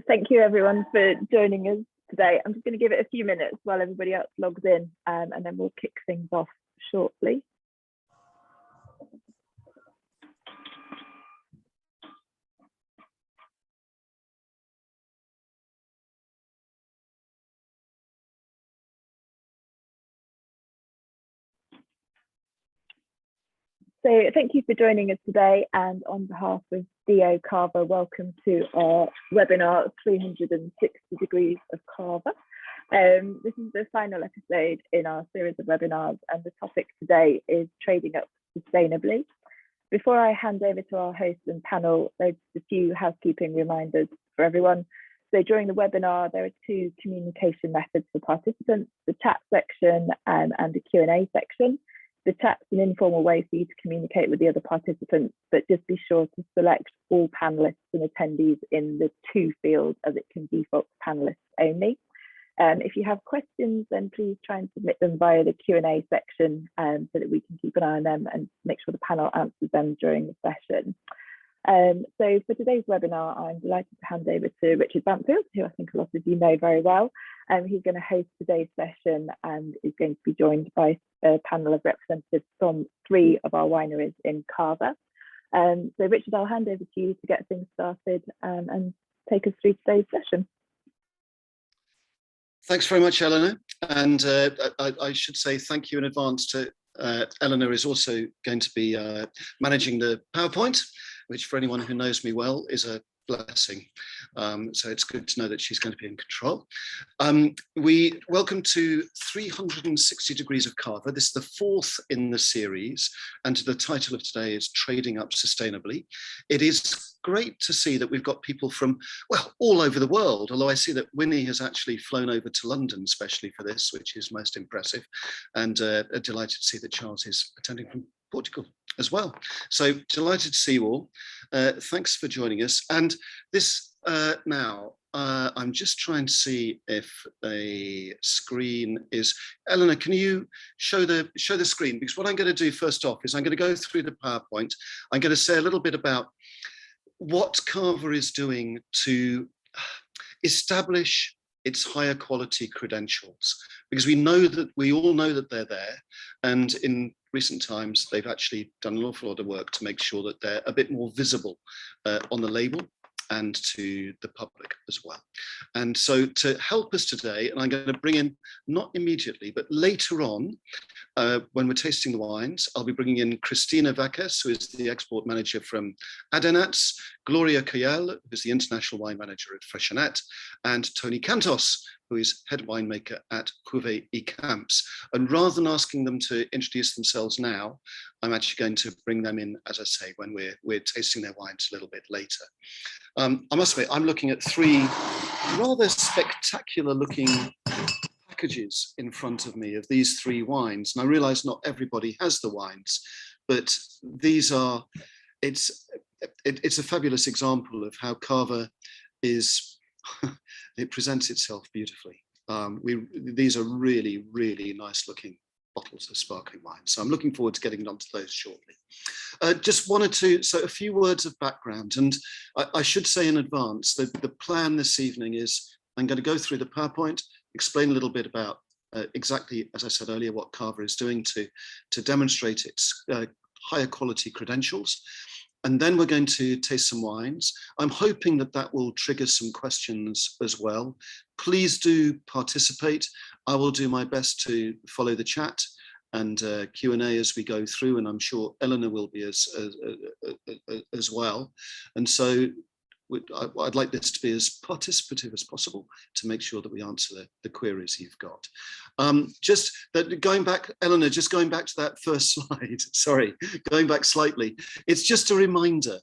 Thank you everyone for joining us today. I'm just going to give it a few minutes while everybody else logs in, and then we'll kick things off shortly. So thank you for joining us today, and on behalf of D.O. Cava, welcome to our webinar 360 Degrees of Cava. This is the final episode in our series of webinars, and the topic today is trading up sustainably. Before I hand over to our host and panel, there's a few housekeeping reminders for everyone. So during the webinar, there are two communication methods for participants, the chat section and the Q&A section. The chat's an informal way for you to communicate with the other participants, but just be sure to select all panelists and attendees in the to field, as it can default to panelists only. If you have questions, then please try and submit them via the Q&A section so that we can keep an eye on them and make sure the panel answers them during the session. So for today's webinar, I'm delighted to hand over to Richard Bampfield, who I think a lot of you know very well. He's going to host today's session and is going to be joined by a panel of representatives from 3 of our wineries in Cava. So Richard, I'll hand over to you to get things started and take us through today's session. Thanks very much, Eleanor. And I should say thank you in advance to Eleanor is also going to be managing the PowerPoint, which for anyone who knows me well is a blessing. So it's good to know that she's going to be in control. We welcome to 360 Degrees of Cava. This is the 4th in the series, and the title of today is Trading Up Sustainably. It is great to see that we've got people from, well, all over the world, although I see that Winnie has actually flown over to London especially for this, which is most impressive, and delighted to see that Charles is attending from Portugal as well. So delighted to see you all. Thanks for joining us. And this now, I'm just trying to see if a screen is, Eleanor, can you show the screen? Because what I'm going to do first off is I'm going to go through the PowerPoint. I'm going to say a little bit about what Cava is doing to establish its higher quality credentials, because we all know that they're there, and in recent times they've actually done an awful lot of work to make sure that they're a bit more visible on the label and to the public as well. And so to help us today, and I'm going to bring in, not immediately, but later on, when we're tasting the wines, I'll be bringing in Cristina Vacas, who is the export manager from Adernats, Gloria Cayel, who is the international wine manager at Freixenet, and Tony Cantos, who is head winemaker at Juve Camps. And rather than asking them to introduce themselves now, I'm actually going to bring them in, as I say, when we're tasting their wines a little bit later. I must admit, I'm looking at 3 rather spectacular looking packages in front of me of these 3 wines. And I realize not everybody has the wines, but these are, it's a fabulous example of how Cava is, it presents itself beautifully. These are really, really nice looking bottles of sparkling wine. So I'm looking forward to getting onto those shortly. Just wanted to, so a few words of background, and I should say in advance that the plan this evening is I'm going to go through the PowerPoint, explain a little bit about exactly, as I said earlier, what Cava is doing to demonstrate its higher quality credentials. And then we're going to taste some wines. I'm hoping that that will trigger some questions as well. Please do participate. I will do my best to follow the chat and Q&A as we go through, and I'm sure Eleanor will be as well. And so I'd like this to be as participative as possible to make sure that we answer the queries you've got. Just that, going back, Eleanor, just going back to that first slide, sorry, going back slightly, it's just a reminder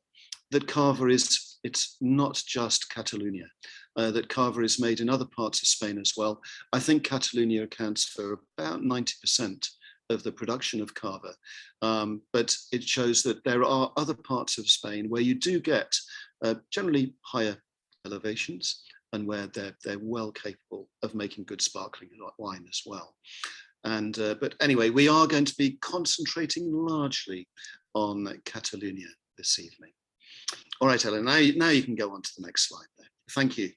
that Cava it's not just Catalonia, that Cava is made in other parts of Spain as well. I think Catalonia accounts for about 90% of the production of Cava, but it shows that there are other parts of Spain where you do get generally higher elevations and where they're well capable of making good sparkling wine as well. And but anyway, we are going to be concentrating largely on Catalonia this evening. All right, Ellen, now you can go on to the next slide there. Thank you.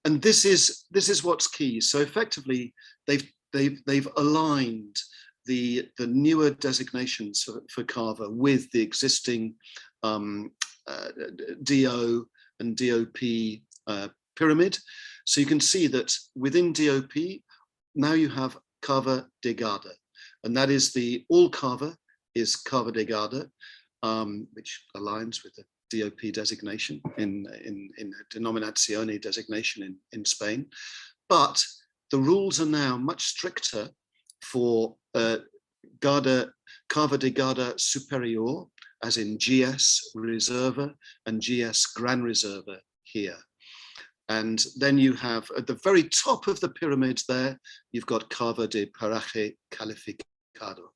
And this is what's key. So effectively, they've aligned the newer designations for Cava with the existing D.O and D.O.P pyramid. So you can see that within D.O.P, now you have Cava D.O, and that is all Cava is Cava D.O, which aligns with the D.O.P designation in Denominazione designation in Spain. But the rules are now much stricter for Cava D.O Superior, as in GS Reserva and GS Gran Reserva here. And then you have at the very top of the pyramid there, you've got Cava de Paraje Calificado.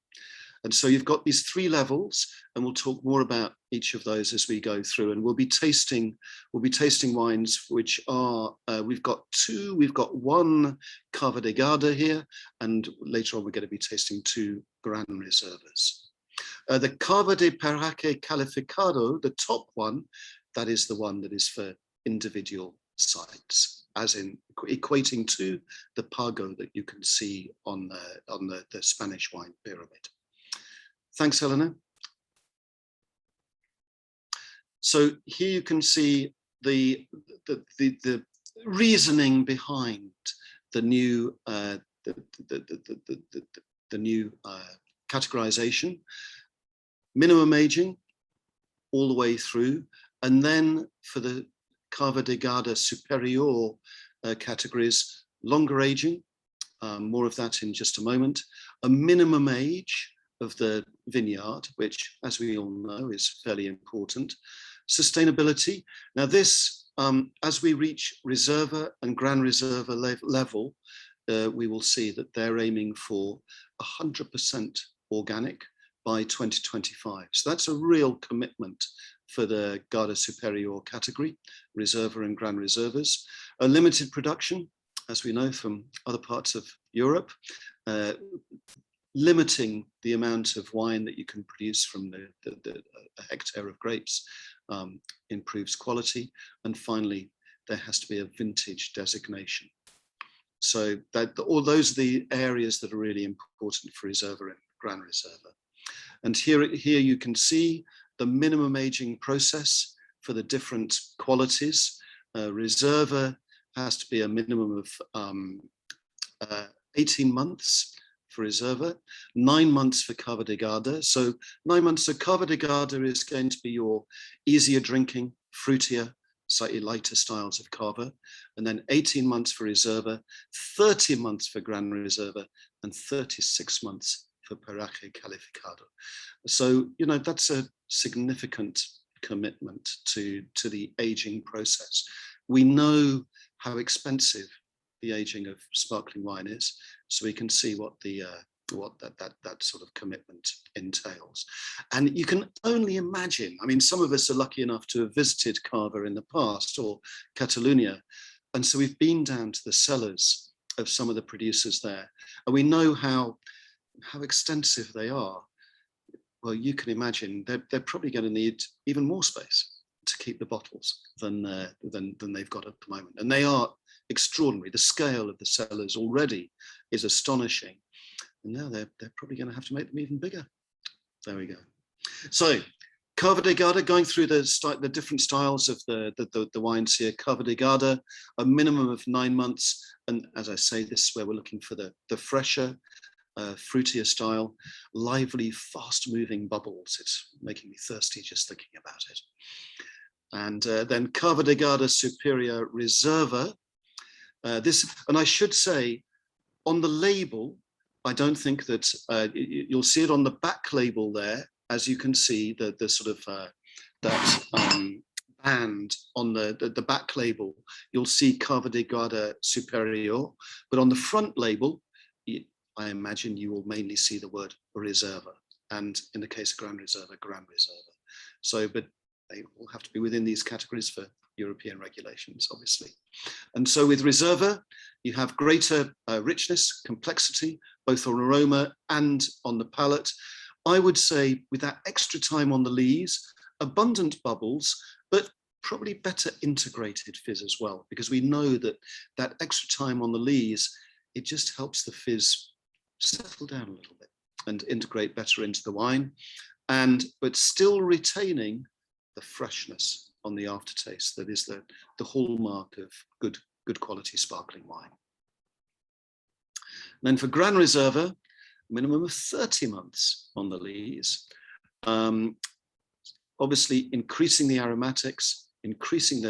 And so you've got these three levels, and we'll talk more about each of those as we go through. And we'll be tasting wines which are, we've got one Cava de Garda here, and later on we're going to be tasting two Gran Reservas. The Cava de Paraje Calificado, the top one, that is the one that is for individual sites, as in equating to the Pago that you can see on the Spanish wine pyramid. Thanks, Helena. So here you can see the reasoning behind the new categorization, minimum aging all the way through, and then for the Cava de Garda Superior categories, longer aging, more of that in just a moment, a minimum age of the vineyard, which, as we all know, is fairly important. Sustainability. Now this, as we reach Reserva and Gran Reserva level, we will see that they're aiming for 100% organic by 2025. So that's a real commitment for the Garda Superior category, Reserva and Gran Reservas. A limited production, as we know from other parts of Europe, limiting the amount of wine that you can produce from a hectare of grapes, improves quality. And finally, there has to be a vintage designation. So all those are the areas that are really important for Reserva and Gran Reserva. And here you can see the minimum aging process for the different qualities. Reserva has to be a minimum of 18 months for Reserva, 9 months for Cava de Garda. So 9 months of Cava de Garda is going to be your easier drinking, fruitier, slightly lighter styles of Cava, and then 18 months for Reserva, 30 months for Gran Reserva, and 36 months for Paraje Calificado. So, you know, that's a significant commitment to the aging process. We know how expensive the aging of sparkling wine is, so we can see what that sort of commitment entails. And you can only imagine, I mean, some of us are lucky enough to have visited Cava in the past, or Catalonia, and so we've been down to the cellars of some of the producers there, and we know how extensive they are. Well, you can imagine they're probably going to need even more space to keep the bottles than they've got at the moment, and they are extraordinary. The scale of the cellars already is astonishing, and now they're probably going to have to make them even bigger. There we go. So Cava de Garda, going through the different styles of the wines here. Cava de Garda, a minimum of 9 months, and as I say, this is where we're looking for the fresher, fruitier style, lively, fast-moving bubbles. It's making me thirsty just thinking about it. And then Cava de Garda Superior Reserva. And I should say, on the label, I don't think that you'll see it on the back label there, as you can see the sort of that band on the back label. You'll see Cava de Garda Superior, but on the front label, I imagine you will mainly see the word Reserva, and in the case of Gran Reserva, Gran Reserva. So, but they will have to be within these categories for European regulations, obviously. And so with Reserva, you have greater richness, complexity, both on aroma and on the palate. I would say with that extra time on the lees, abundant bubbles, but probably better integrated fizz as well, because we know that that extra time on the lees, it just helps the fizz settle down a little bit and integrate better into the wine, but still retaining the freshness on the aftertaste that is the hallmark of good quality sparkling wine. And then for Gran Reserva, minimum of 30 months on the lees. Obviously increasing the aromatics, increasing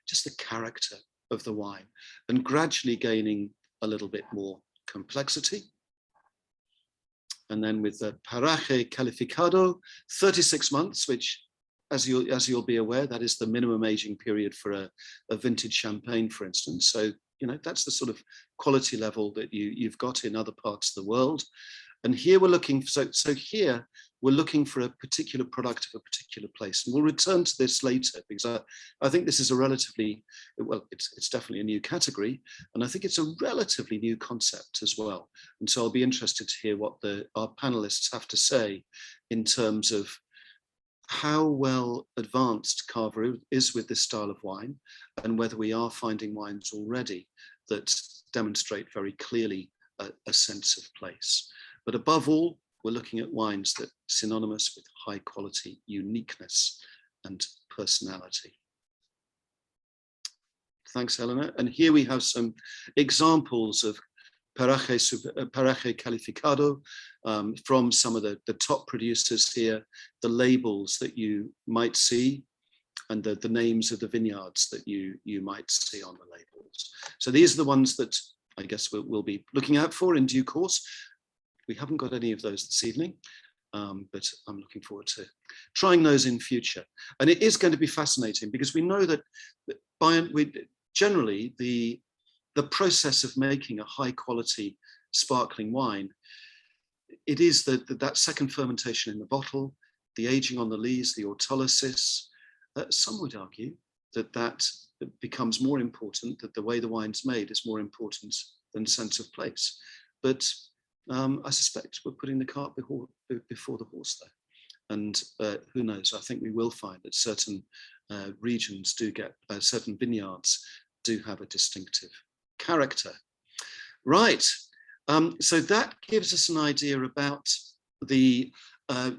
just the character of the wine, and gradually gaining a little bit more complexity. And then with the Paraje Calificado, 36 months, which as you'll be aware, that is the minimum aging period for a vintage champagne, for instance. So, you know, that's the sort of quality level that you've got in other parts of the world. And here we're looking, so here we're looking for a particular product of a particular place. And we'll return to this later, because I think this is a relatively, well, it's definitely a new category. And I think it's a relatively new concept as well. And so I'll be interested to hear what our panelists have to say in terms of how well advanced Cava is with this style of wine, and whether we are finding wines already that demonstrate very clearly a sense of place. But above all, we're looking at wines that are synonymous with high quality uniqueness and personality. Thanks, Helena. And here we have some examples of Paraje Calificado from some of the top producers here, the labels that you might see, and the names of the vineyards that you might see on the labels. So these are the ones that I guess we'll be looking out for in due course. We haven't got any of those this evening, but I'm looking forward to trying those in future. And it is going to be fascinating, because we know that generally the process of making a high quality sparkling wine, it is that second fermentation in the bottle, the aging on the lees, the autolysis. Some would argue that becomes more important, that the way the wine's made is more important than sense of place. But I suspect we're putting the cart before the horse there. And who knows, I think we will find that certain regions do get, certain vineyards do have a distinctive character. Right, so that gives us an idea about the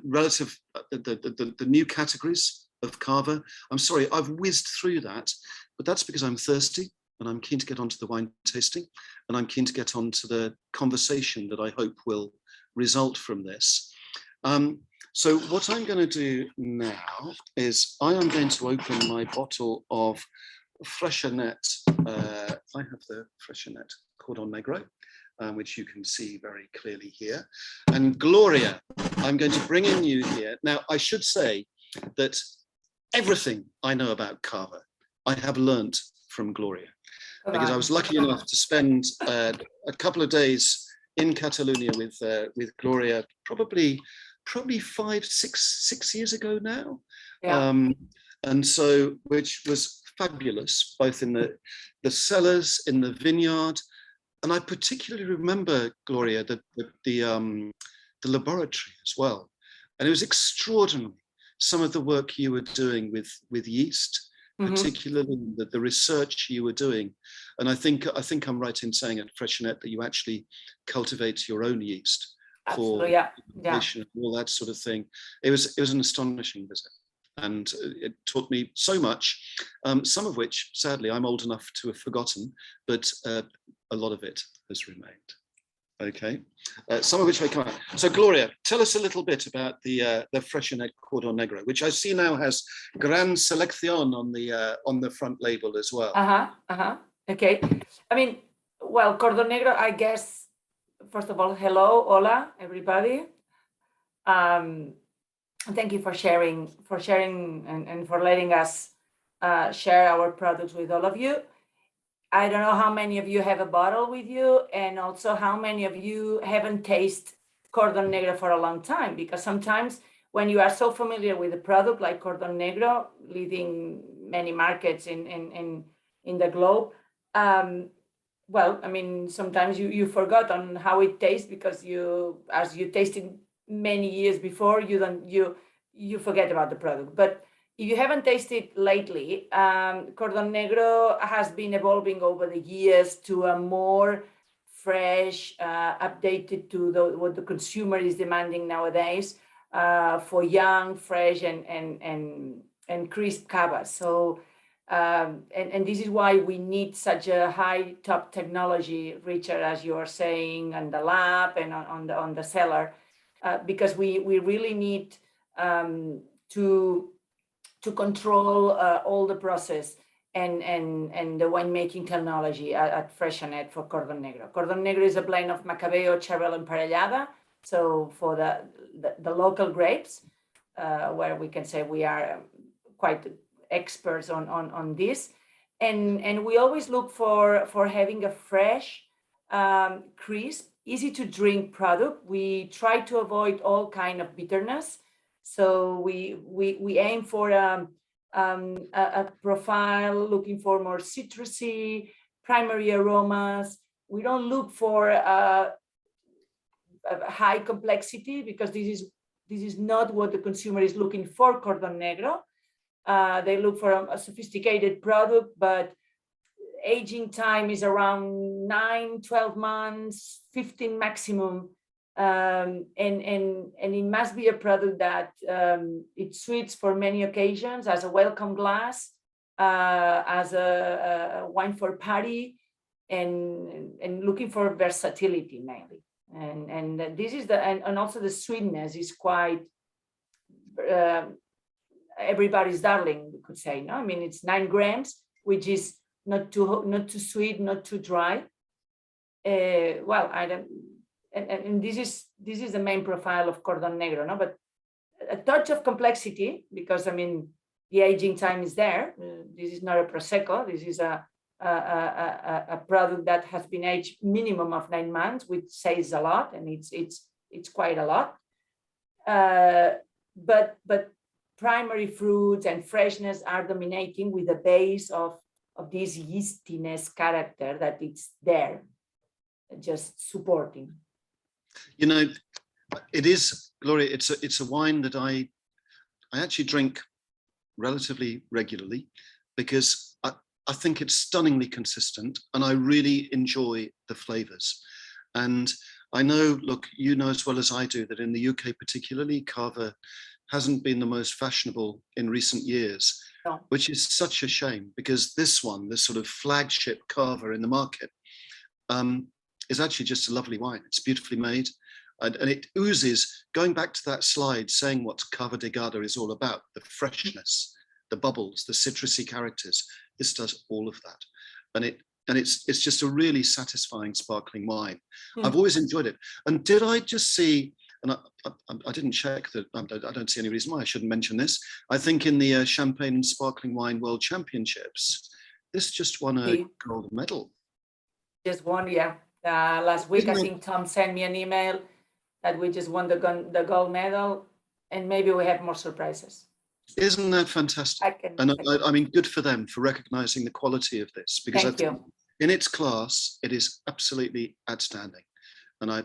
relative, the new categories of Cava. I'm sorry, I've whizzed through that, but that's because I'm thirsty and I'm keen to get onto the wine tasting, and I'm keen to get onto the conversation that I hope will result from this. So what I'm going to do now is I am going to open my bottle of Freixenet. I have the Freixenet Cordon Negro, which you can see very clearly here. And Gloria, I'm going to bring in you here. Now, I should say that everything I know about Cava, I have learnt from Gloria, because I was lucky enough to spend a couple of days in Catalonia with Gloria, probably 5, 6 years ago now. Yeah. And so, which was fabulous, both in the cellars, in the vineyard. And I particularly remember, Gloria, the laboratory as well. And it was extraordinary, some of the work you were doing with yeast, particularly the research you were doing. And I think I'm right in saying at Freixenet that you actually cultivate your own yeast. Absolutely, for fermentation and all that sort of thing. It was an astonishing visit, and it taught me so much, some of which sadly I'm old enough to have forgotten, but a lot of it has remained. Okay, some of which may come out. So Gloria, tell us a little bit about the Freixenet Cordon Negro, which I see now has Gran Selección on the front label as well. Okay, I mean, well, Cordon Negro, I guess. First of all, hello, hola, everybody. Thank you for sharing and for letting us share our products with all of you. I don't know how many of you have a bottle with you, and also how many of you haven't tasted Cordon Negro for a long time, because sometimes when you are so familiar with a product like Cordon Negro, leading many markets in the globe, well, I mean, sometimes you forgot on how it tastes, because as you tasted many years before, you forget about the product. But if you haven't tasted lately, Cordon Negro has been evolving over the years to a more fresh, updated to what the consumer is demanding nowadays, for young, fresh, and crisp cavas. So, and this is why we need such a high top technology, Richard, as you are saying, and the lab and on the cellar, because we really need to control all the process and the winemaking technology at Freixenet for Cordon Negro. Cordon Negro is a blend of Macabeo, Charbel, and Parellada. So for the local grapes, where we can say we are quite experts on this, and we always look for having a fresh, crisp, easy to drink product. We try to avoid all kind of bitterness. So we aim for a profile looking for more citrusy, primary aromas. We don't look for a high complexity, because this is not what the consumer is looking for. Cordon Negro, they look for a sophisticated product, but aging time is around 9-12 months, 15 maximum. And it must be a product that it suits for many occasions, as a welcome glass, as a wine for party, and looking for versatility mainly. And this is and also the sweetness is quite everybody's darling, we could say. No, I mean, it's 9 grams, which is not too sweet, not too dry. Well, I don't. And this is the main profile of Cordon Negro, no? But a touch of complexity, because I mean the aging time is there. This is not a prosecco. This is a product that has been aged minimum of 9 months, which says a lot, and it's quite a lot. But primary fruits and freshness are dominating, with the base of this yeastiness character that it's there, just supporting. You know, it is, Gloria, it's a wine that I actually drink relatively regularly, because I think it's stunningly consistent, and I really enjoy the flavors. And I know, look, you know as well as I do, that in the UK particularly, Cava hasn't been the most fashionable in recent years, No. Which is such a shame, because this one, this sort of flagship Cava in the market, is actually just a lovely wine. It's beautifully made, and it oozes, going back to that slide saying what Cava D.O is all about, the freshness, the bubbles, the citrusy characters. This does all of that, and it's just a really satisfying sparkling wine. I've always enjoyed it. And did I just see, and I didn't check that, I don't see any reason why I shouldn't mention this, I think in the Champagne and Sparkling Wine World Championships, this just won a gold medal. Just won, yeah. Last week, I think Tom sent me an email that we just won the gold medal, and maybe we have more surprises. Isn't that fantastic? I mean, good for them for recognizing the quality of this, because I think in its class, it is absolutely outstanding. And I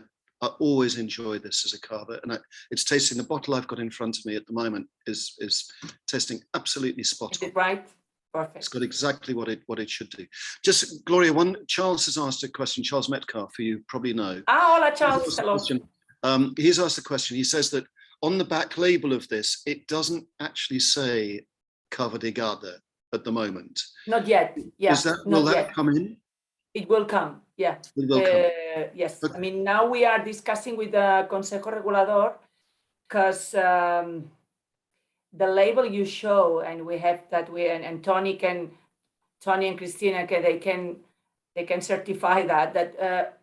always enjoy this as a Cava, and it's tasting, the bottle I've got in front of me at the moment is tasting absolutely spot on. Is it right? Perfect. It's got exactly what it should do. Just, Gloria, Charles has asked a question, Charles Metcalf, who you probably know. Hola, Charles. Hello. He's asked a question. He says that on the back label of this, it doesn't actually say Cava D.O at the moment. Not yet. Yeah. Will that come in? It will come. Yeah. It will come. Yes. Okay. I mean, now we are discussing with the Consejo Regulador, because the label you show, and we have that and Tony and Christina, they can certify that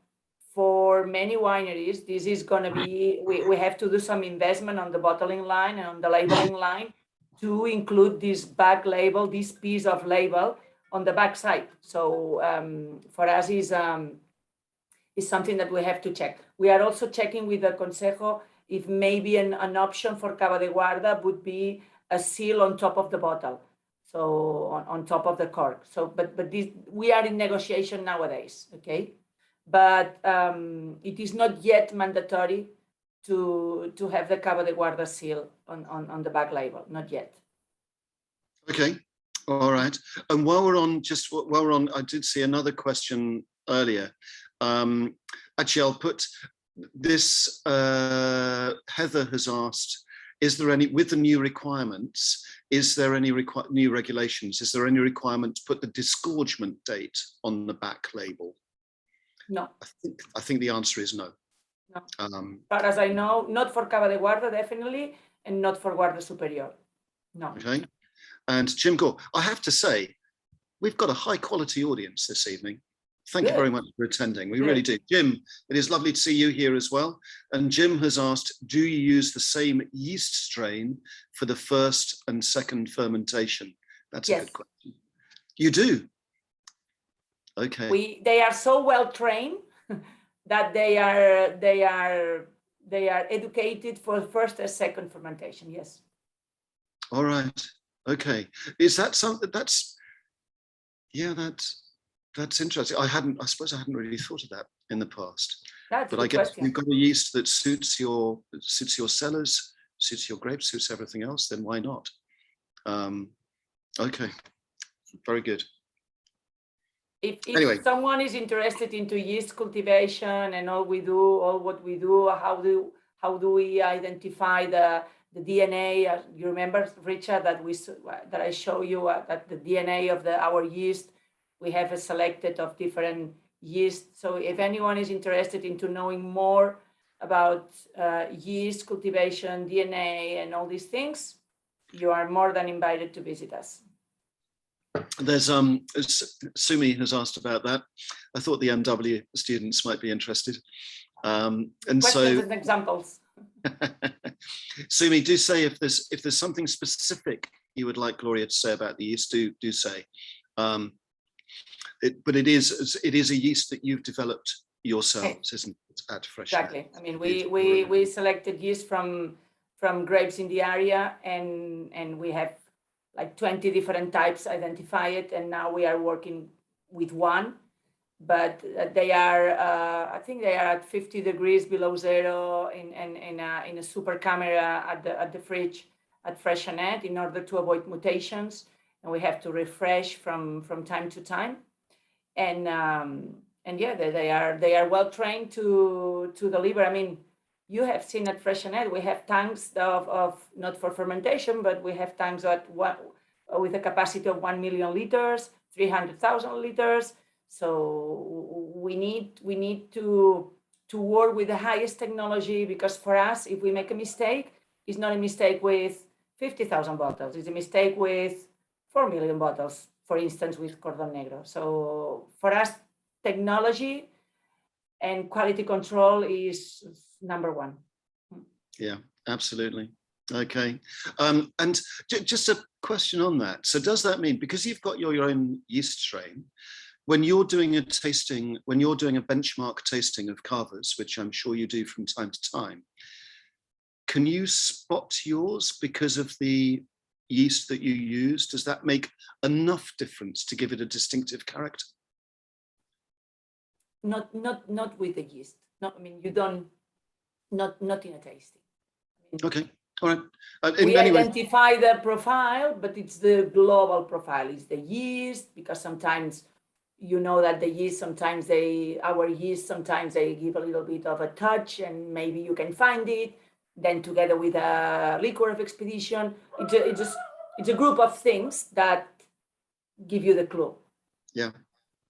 for many wineries, this is going to be, we have to do some investment on the bottling line and on the labeling line to include this back label, this piece of label on the back side. So for us is something that we have to check. We are also checking with the Consejo if maybe an option for Cava D.O would be a seal on top of the bottle, so on top of the cork. So, but this, we are in negotiation nowadays, okay? But it is not yet mandatory to have the Cava D.O seal on the back label, not yet. Okay, all right. And while we're on, I did see another question earlier. Actually, I'll put this. Heather has asked, is there any, with the new requirements, is there any new regulations? Is there any requirement to put the disgorgement date on the back label? No. I think the answer is no. No. But as I know, not for Cava de Guarda, definitely, and not for Guarda Superior. No. Okay. And Jim Gore, I have to say, we've got a high quality audience this evening. Thank you very much for attending. We really do. Jim, it is lovely to see you here as well. And Jim has asked, do you use the same yeast strain for the first and second fermentation? That's a good question. You do? Okay. They are so well trained that they are educated for first and second fermentation. Yes. All right. Okay. Is that something that's interesting. I suppose I hadn't really thought of that in the past. That's but I guess you've got a yeast that suits your cellars, suits your grapes, suits everything else, then why not? Okay. Very good. If someone is interested into yeast cultivation and all what we do, how do we identify the DNA? You remember, Richard, that I show you that the DNA of our yeast, we have a selected of different yeast. So if anyone is interested into knowing more about yeast cultivation, DNA, and all these things, you are more than invited to visit us. There's Sumi has asked about that. I thought the MW students might be interested. And questions and examples. Sumi, do say if there's something specific you would like Gloria to say about the yeast, do say. But it is a yeast that you've developed yourselves, isn't it? At Freixenet. Exactly. I mean, we selected yeast from grapes in the area, and we have like 20 different types identified, and now we are working with one. But they are, I think they are at 50 degrees below zero in a super camera at the fridge at Freixenet in order to avoid mutations, and we have to refresh from time to time. And yeah, they are well trained to deliver. I mean, you have seen at Freixenet, we have tanks of not for fermentation, but we have tanks with a capacity of 1 million liters, 300,000 liters. So we need to work with the highest technology, because for us, if we make a mistake, it's not a mistake with 50,000 bottles. It's a mistake with 4 million bottles, for instance, with Cordon Negro. So for us, technology and quality control is number one. Yeah, absolutely. Okay. And just a question on that. So does that mean, because you've got your own yeast strain, when you're doing a tasting, when you're doing a benchmark tasting of Cavas, which I'm sure you do from time to time, can you spot yours because of the yeast that you use? Does that make enough difference to give it a distinctive character? Not with the yeast. No, I mean, you don't, not in a tasting. I mean, okay, all right. We identify the profile, but it's the global profile. It's the yeast, because sometimes you know that the yeast, our yeast, sometimes they give a little bit of a touch, and maybe you can find it. Then together with a liquor of expedition, it's a group of things that give you the clue. Yeah.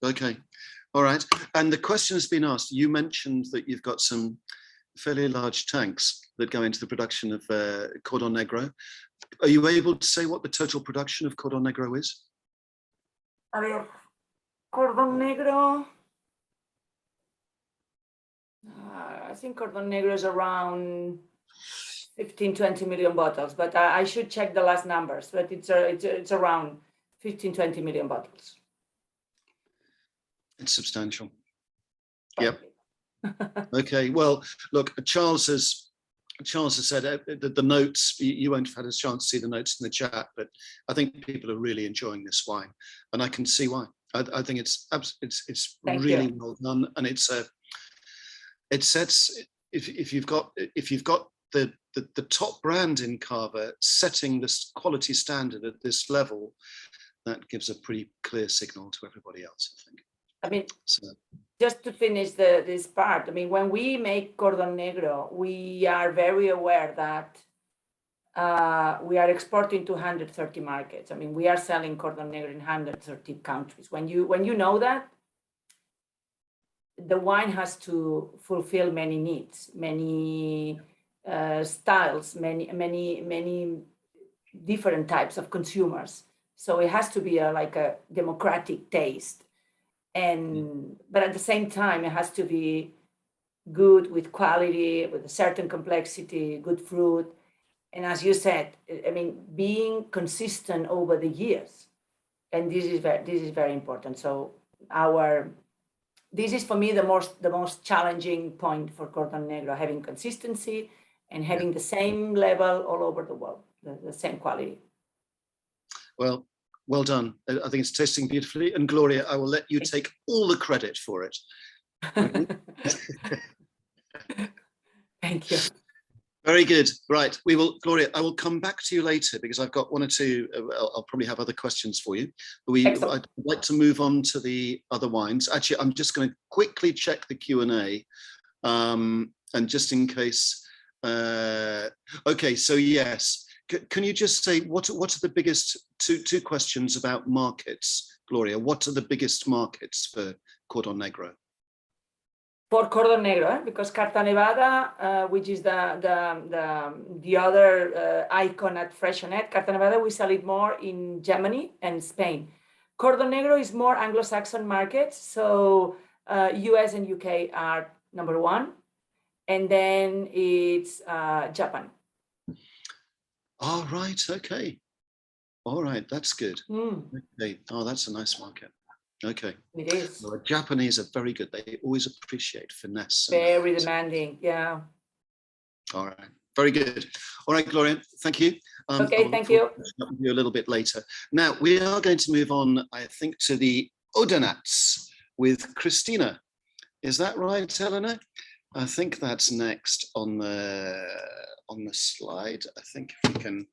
Okay. All right. And the question has been asked. You mentioned that you've got some fairly large tanks that go into the production of Cordon Negro. Are you able to say what the total production of Cordon Negro is? A ver, Cordon Negro. I think Cordon Negro is around 15-20 million bottles, but I should check the last numbers. But it's around 15-20 million bottles. It's substantial. Yep. Okay. Well, look, Charles has said that the notes, you won't have had a chance to see the notes in the chat, but I think people are really enjoying this wine, and I can see why. I think it's really well done, and it sets, if you've got the top brand in Cava setting this quality standard at this level, that gives a pretty clear signal to everybody else, I think. I mean, so, just to finish this part, I mean, when we make Cordon Negro, we are very aware that we are exporting to 130 markets. I mean, we are selling Cordon Negro in 130 countries. When you know that, the wine has to fulfill many needs, many styles, many different types of consumers. So it has to be like a democratic taste, but at the same time, it has to be good with quality, with a certain complexity, good fruit. And as you said, I mean, being consistent over the years, and this is very important. So this is for me the most challenging point for Cordon Negro, having consistency and having the same level all over the world, the same quality. Well done. I think it's tasting beautifully. And Gloria, I will let you take all the credit for it. Thank you. Very good. Right. Gloria, I will come back to you later because I've got one or two, I'll probably have other questions for you. I'd like to move on to the other wines. Actually, I'm just going to quickly check the Q&A and just in case. Okay, so yes. Can you just say what are the biggest two questions about markets, Gloria? What are the biggest markets for Cordon Negro? For Cordon Negro, because Carta Nevada, which is the other icon at Freixenet, Carta Nevada, we sell it more in Germany and Spain. Cordon Negro is more Anglo-Saxon markets, so US and UK are number one, and then it's Japan. All right. Okay. All right. That's good. Okay. Oh, that's a nice market. Okay. It is. Well, the Japanese are very good. They always appreciate finesse. Very demanding. Yeah. All right. Very good. All right, Gloria. Thank you. Okay. Thank you. I'll you a little bit later. Now we are going to move on, I think, to the Adernats with Christina. Is that right, Eleanor? I think that's next on the slide. I think if we can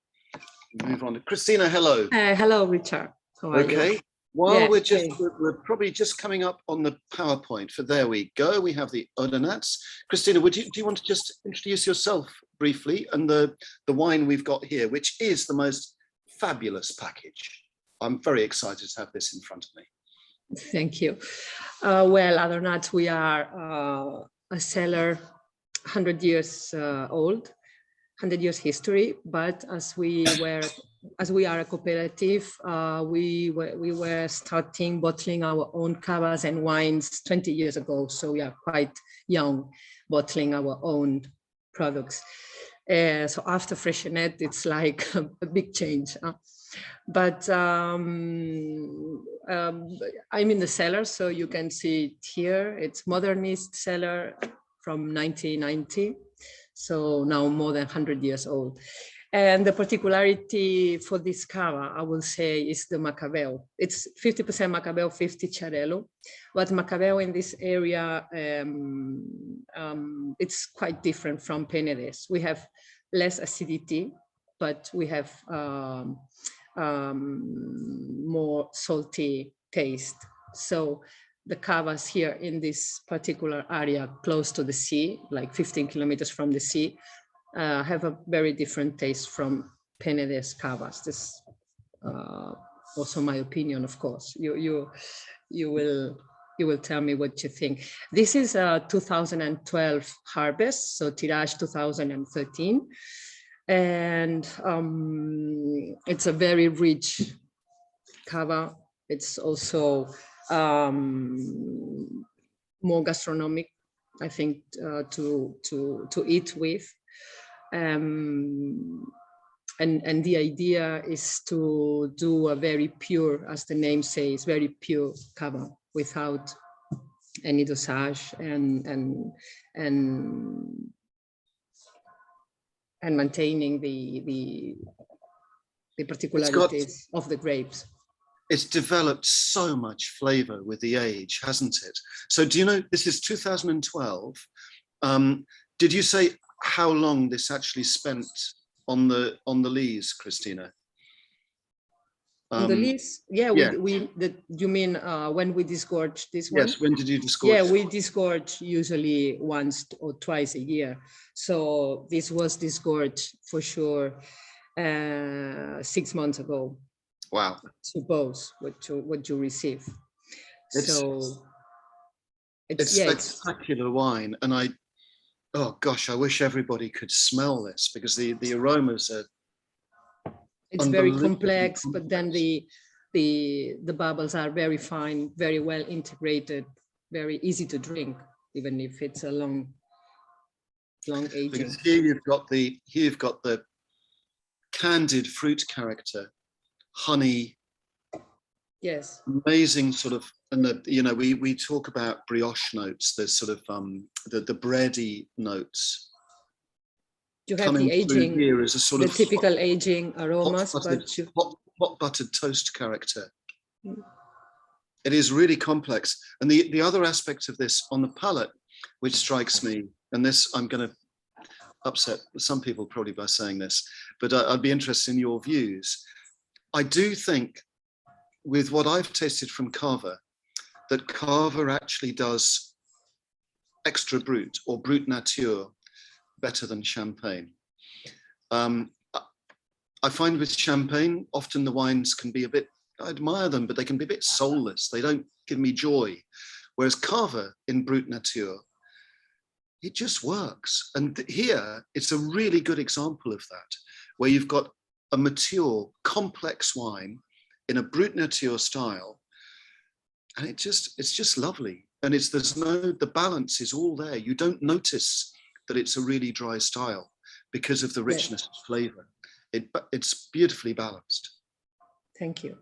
move on. Christina, hello. Hello, Richard. How are you? While we're probably just coming up on the PowerPoint. There we go. We have the Adernats. Christina, do you want to just introduce yourself briefly and the wine we've got here, which is the most fabulous package. I'm very excited to have this in front of me. Thank you. Well, Adernats, we are a cellar 100 years old. 100 years history, but as we are a cooperative, we were starting bottling our own cavas and wines 20 years ago. So we are quite young, bottling our own products. So after Freixenet, it's like a big change. But I'm in the cellar, so you can see it here. It's modernist cellar from 1990. So now more than 100 years old. And the particularity for this cava, I will say, is the Macabeo. It's 50% Macabeo, 50 Xarel·lo. But Macabeo in this area, it's quite different from Penedès. We have less acidity, but we have more salty taste. So the cavas here in this particular area close to the sea, like 15 kilometers from the sea, have a very different taste from Penedès cavas. This also my opinion, of course. You will tell me what you think. This is a 2012 harvest, so tirage 2013, and it's a very rich cava. It's also more gastronomic, I think, to eat with, and the idea is to do a very pure, as the name says, very pure cava without any dosage and maintaining the particularities of the grapes. It's developed so much flavor with the age, hasn't it? So do you know, this is 2012. Did you say how long this actually spent on the lees, Christina? On the lees, yeah, yeah. you mean when we disgorge this one? Yes, when did you disgorge? Yeah, we disgorge usually once or twice a year. So this was disgorged for sure 6 months ago. Wow. I suppose what you receive. It's spectacular wine, and oh gosh, I wish everybody could smell this, because the aromas are. It's very complex, but then the bubbles are very fine, very well integrated, very easy to drink, even if it's a long aging. Because here you've got the candied fruit character, honey. Yes. Amazing sort of, and we talk about brioche notes. There's sort of the bready notes. You have the aging, here as a sort the of typical aging aromas, hot buttered toast character. It is really complex. And the other aspect of this on the palate, which strikes me, and this I'm going to upset some people probably by saying this, but I'd be interested in your views. I do think, with what I've tasted from Cava, that Cava actually does extra brut or brut nature better than champagne. I find with champagne, often the wines can be a bit, I admire them, but they can be a bit soulless. They don't give me joy. Whereas Cava in brut nature, it just works. And here, it's a really good example of that, where you've got a mature, complex wine in a brut nature style, and it's just lovely. And the balance is all there. You don't notice that it's a really dry style because of the richness of flavor. It's beautifully balanced. Thank you.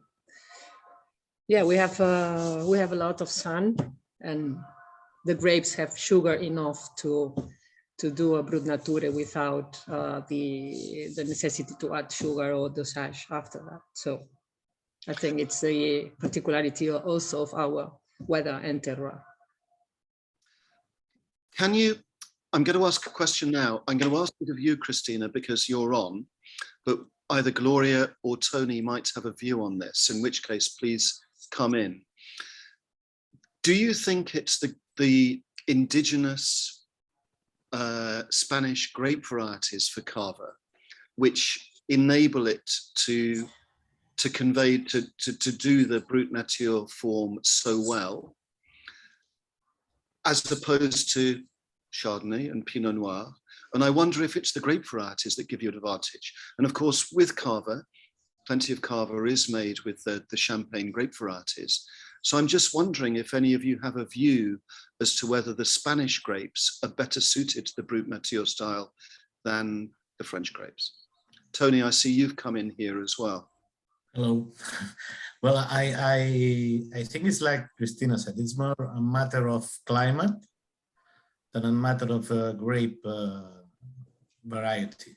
Yeah, we have a lot of sun, and the grapes have sugar enough to do a brut nature without the necessity to add sugar or dosage after that. So I think it's the particularity also of our weather and terroir. I'm going to ask a question now. I'm going to ask it of you, Christina, because you're on, but either Gloria or Tony might have a view on this, in which case, please come in. Do you think it's the indigenous Spanish grape varieties for Cava which enable it to convey, to do the brut nature form so well, as opposed to Chardonnay and Pinot Noir? And I wonder if it's the grape varieties that give you an advantage. And of course, with Cava, plenty of Cava is made with the Champagne grape varieties. So I'm just wondering if any of you have a view as to whether the Spanish grapes are better suited to the brut nature style than the French grapes. Tony, I see you've come in here as well. Hello. Well, I think it's like Christina said, it's more a matter of climate than a matter of grape variety.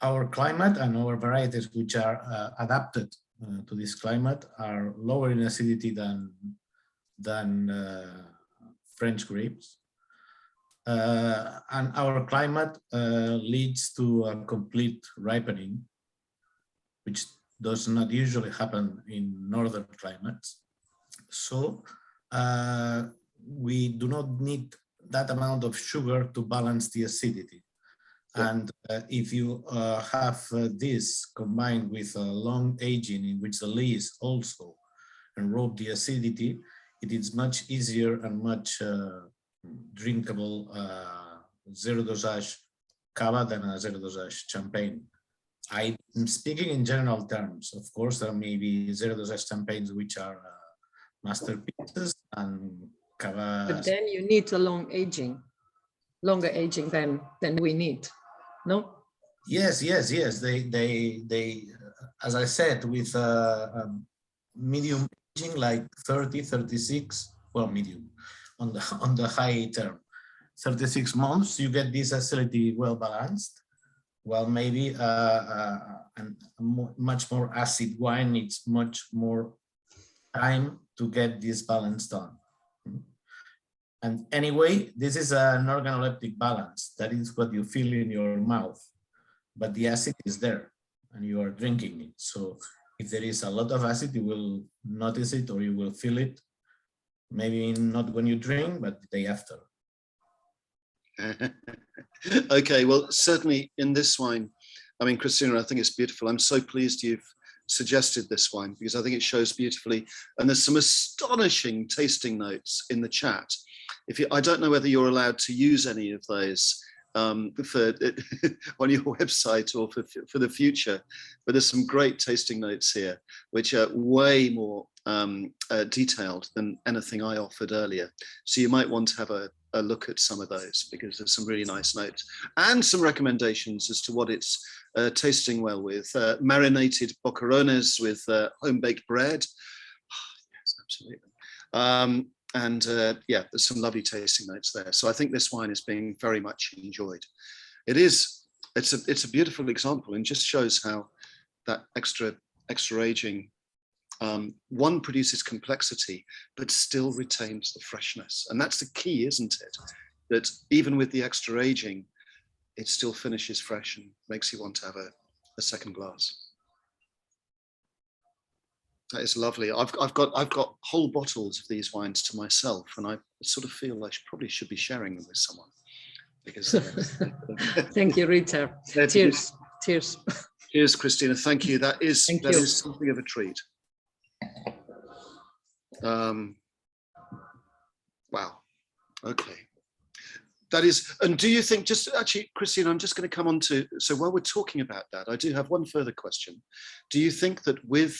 Our climate and our varieties which are adapted to this climate are lower in acidity than French grapes. And our climate leads to a complete ripening, which does not usually happen in northern climates. So we do not need that amount of sugar to balance the acidity. And if you have this combined with a long aging in which the lees also enrobe the acidity, it is much easier and much drinkable zero dosage Cava than a zero dosage champagne. I'm speaking in general terms. Of course, there may be zero dosage champagnes which are masterpieces and Cava. But then you need a longer aging than we need. No? Yes. They as I said, with medium aging like 30, 36, well, medium on the high term, 36 months, you get this acidity well balanced. Well, maybe a much more acid wine needs much more time to get this balance done. And anyway, this is an organoleptic balance. That is what you feel in your mouth, but the acid is there and you are drinking it. So if there is a lot of acid, you will notice it or you will feel it. Maybe not when you drink, but the day after. Okay, well, certainly in this wine, I mean, Christina, I think it's beautiful. I'm so pleased you've suggested this wine because I think it shows beautifully. And there's some astonishing tasting notes in the chat. I don't know whether you're allowed to use any of those on your website or for the future, but there's some great tasting notes here, which are way more detailed than anything I offered earlier. So you might want to have a look at some of those because there's some really nice notes and some recommendations as to what it's tasting well with. Marinated boquerones with home-baked bread. Oh, yes, absolutely. Yeah, there's some lovely tasting notes there. So I think this wine is being very much enjoyed. It's a beautiful example and just shows how that extra aging one produces complexity, but still retains the freshness. And that's the key, isn't it? That even with the extra aging, it still finishes fresh and makes you want to have a second glass. That is lovely. I've got whole bottles of these wines to myself, and I sort of feel I probably should be sharing them with someone. Because thank you, Richard. Cheers. Cheers. Cheers, Christina. Thank you. That is something of a treat. Wow. Okay. That is, and do you think, just actually, Christina, I'm just going to come on to, so while we're talking about that, I do have one further question. Do you think that with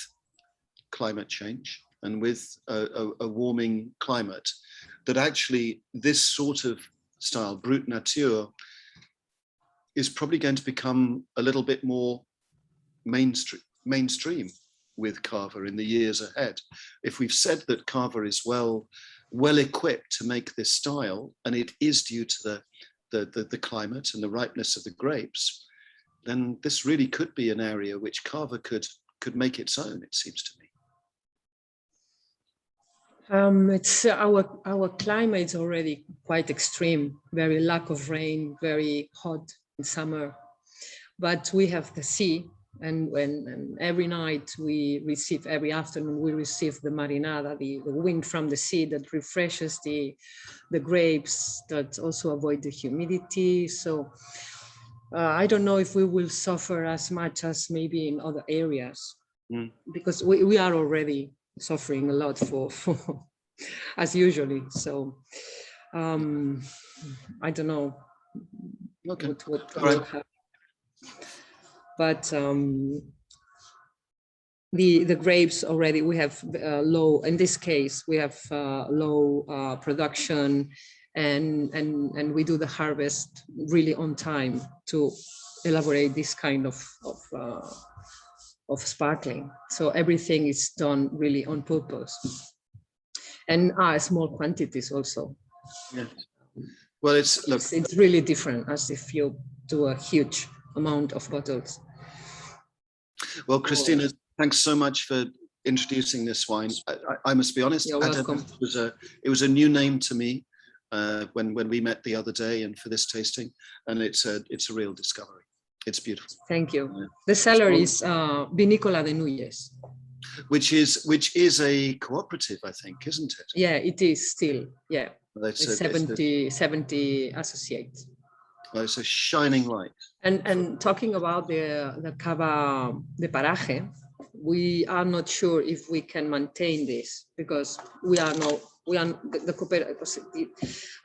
climate change and with a warming climate, that actually this sort of style, Brut Nature, is probably going to become a little bit more mainstream with Cava in the years ahead? If we've said that Cava is well equipped to make this style, and it is due to the climate and the ripeness of the grapes, then this really could be an area which Cava could make its own, it seems to me. It's our climate is already quite extreme, very lack of rain, very hot in summer, but we have the sea. And every night every afternoon we receive the marinada, the wind from the sea that refreshes the grapes, that also avoid the humidity. So I don't know if we will suffer as much as maybe in other areas, because we are already suffering a lot for as usually. So I don't know what will happen. But the grapes already, we have low, in this case, we have low production, and we do the harvest really on time to elaborate this kind of sparkling. So everything is done really on purpose, and small quantities also. Yeah. Well, it's really different as if you do a huge amount of bottles. Well, Christina, thanks so much for introducing this wine. I must be honest, you're welcome. It was a new name to me when we met the other day and for this tasting, and it's a real discovery. It's beautiful. Thank you. The cellar is Vinícola de Nulles, which is a cooperative, I think, isn't it? Yeah, it is still. Yeah, well, it's 70 associates. Well, it's a shining light. And talking about the Cava de Paraje, we are not sure if we can maintain this, because the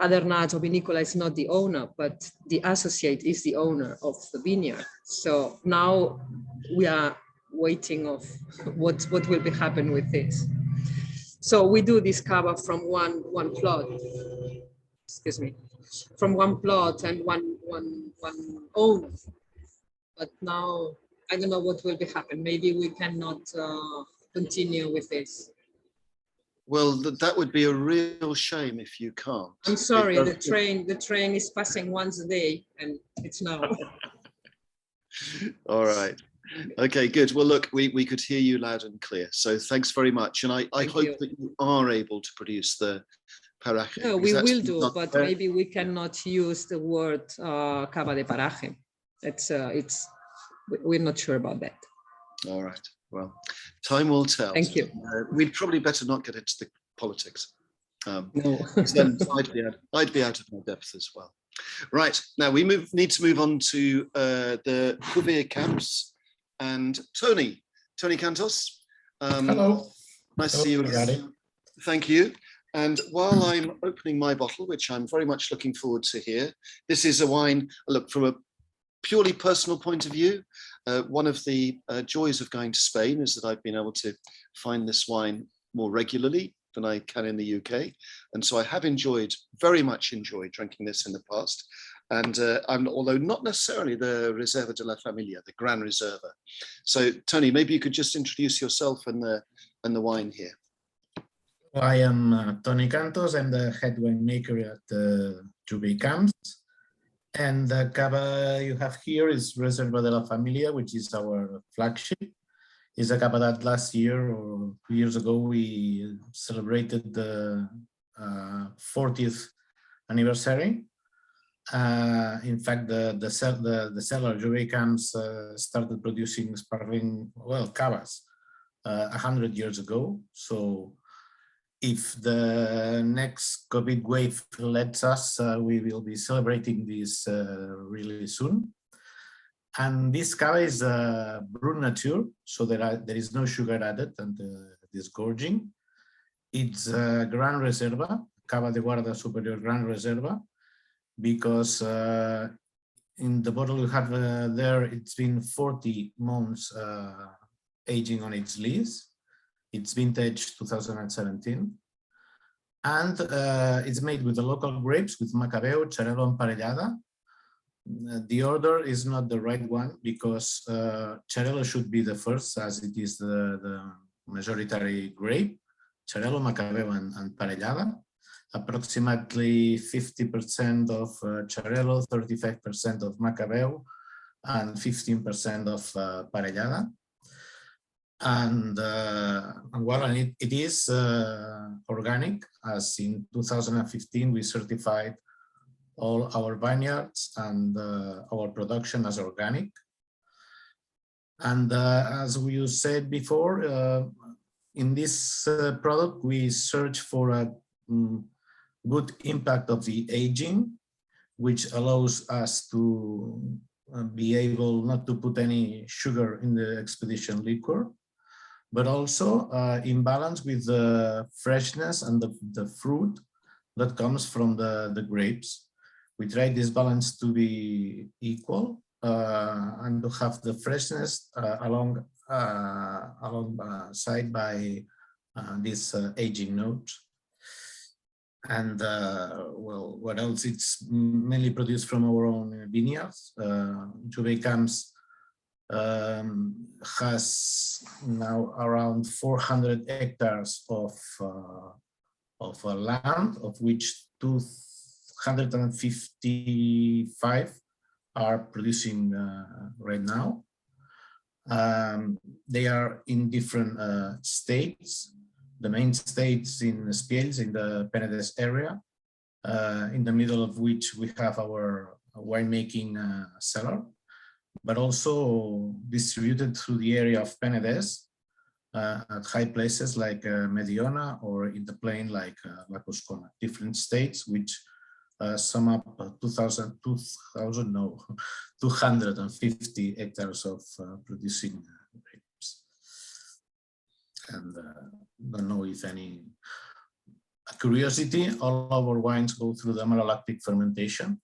Adernats or Vinícola is not the owner, but the associate is the owner of the vineyard. So now we are waiting of what will be happen with this. So we do this Cava from one plot. Excuse me. From one plot and one owner, but now I don't know what will be happen. Maybe we cannot continue with this. Well, that would be a real shame if you can't. I'm sorry, the train is passing once a day, and it's now. All right. Okay, good. Well, look, we could hear you loud and clear. So thanks very much, and I hope that you are able to produce the Paraje? No, Because we that's will do, not but there. maybe we cannot use the word Cava de Paraje. We're not sure about that. All right. Well, time will tell. Thank you. We'd probably better not get into the politics. No. Then I'd be out of my depth as well. Right. Now we need to move on to the Juve Camps and Tony Cantos. Hello. Nice to Hello, see you everybody. again. Thank you. And while I'm opening my bottle, which I'm very much looking forward to here, this is a wine, look, from a purely personal point of view, one of the joys of going to Spain is that I've been able to find this wine more regularly than I can in the UK. And so I have very much enjoyed drinking this in the past. And although not necessarily the Reserva de la Familia, the Gran Reserva. So Tony, maybe you could just introduce yourself and the wine here. I am Tony Cantos. I'm the head winemaker at Juve Camps. And the cava you have here is Reserva de la Familia, which is our flagship. It's a cava that last year or 2 years ago we celebrated the 40th anniversary. In fact, the cellar Juve Camps started producing sparkling, cavas 100 years ago. So if the next COVID wave lets us, we will be celebrating this really soon. And this cava is brut nature, so there is no sugar added and disgorging. It's Gran Reserva, Cava de Guarda Superior Gran Reserva, because in the bottle you have there, it's been 40 months aging on its lees. It's vintage 2017. And it's made with the local grapes, with Macabeo, Xarel·lo, and Parellada. The order is not the right one because Xarel·lo should be the first, as it is the majority grape. Xarel·lo, Macabeo, and Parellada. Approximately 50% of Xarel·lo, 35% of Macabeo, and 15% of Parellada. And it is organic, as in 2015 we certified all our vineyards and our production as organic. And as we said before, in this product we search for a good impact of the aging, which allows us to be able not to put any sugar in the expedition liquor, but also in balance with the freshness and the fruit that comes from the grapes. We try this balance to be equal and to have the freshness alongside by this aging note. And what else? It's mainly produced from our own vineyards. Juve Camps has now around 400 hectares of land, of which 255 are producing right now. They are in different states. The main states in Spiels, in the Penedès area, in the middle of which we have our winemaking cellar, but also distributed through the area of Penedès at high places like Mediona, or in the plain like La Coscona, different states which sum up 250 hectares of producing grapes. And don't know if any curiosity, all our wines go through the malolactic fermentation,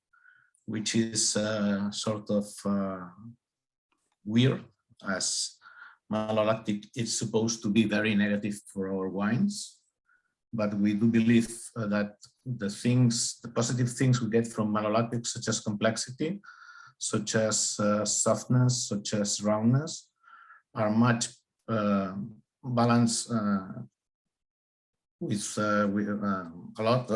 which is sort of weird, as malolactic is supposed to be very negative for our wines. But we do believe that the positive things we get from malolactic, such as complexity, such as softness, such as roundness, are much balanced with a lot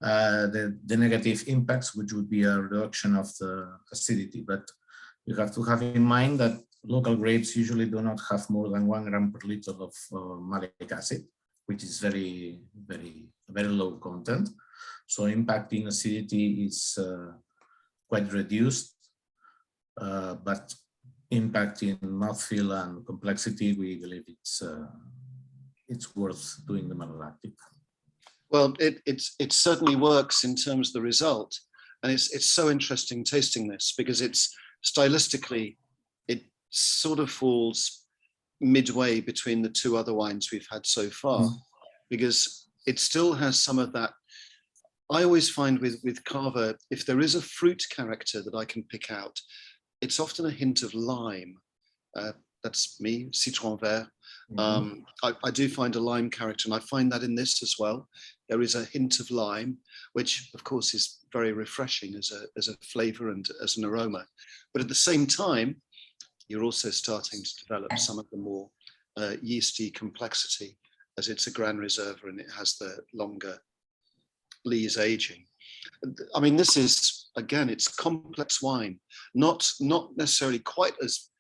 the negative impacts, which would be a reduction of the acidity. But you have to have in mind that local grapes usually do not have more than 1 gram per liter of malic acid. which is very low content. So impact in acidity is quite reduced, but impact in mouthfeel and complexity, we believe it's worth doing the malolactic. Well, it certainly works in terms of the result, and it's so interesting tasting this because it's stylistically, it sort of falls midway between the two other wines we've had so far, because it still has some of that. I always find with Cava, if there is a fruit character that I can pick out, it's often a hint of lime. That's me, citron vert. I do find a lime character, and I find that in this as well. There is a hint of lime, which of course is very refreshing as a flavor and as an aroma. But at the same time, you're also starting to develop some of the more yeasty complexity, as it's a Grand Reserve and it has the longer lees aging. I mean, this is, again, it's complex wine, not necessarily quite as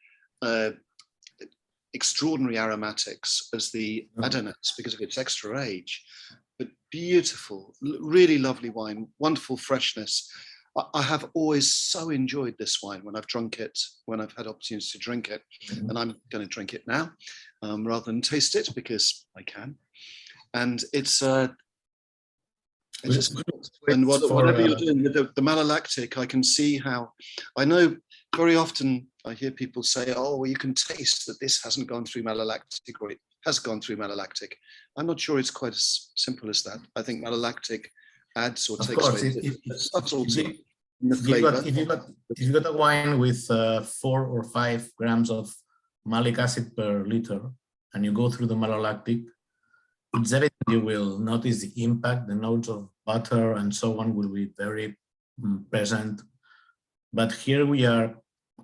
extraordinary aromatics as the Adernats because of its extra age, but beautiful, really lovely wine, wonderful freshness. I have always so enjoyed this wine when I've drunk it, when I've had opportunities to drink it, and I'm going to drink it now rather than taste it because I can. And it's just, and whatever you're doing with the malolactic, I can see how, I know very often I hear people say, oh, well, you can taste that this hasn't gone through malolactic or it has gone through malolactic. I'm not sure it's quite as simple as that. I think malolactic adds or takes away the subtlety in the flavor. If you got a wine with 4 or 5 grams of malic acid per liter and you go through the malolactic, it's evident you will notice the impact, the notes of butter and so on will be very present. But here we are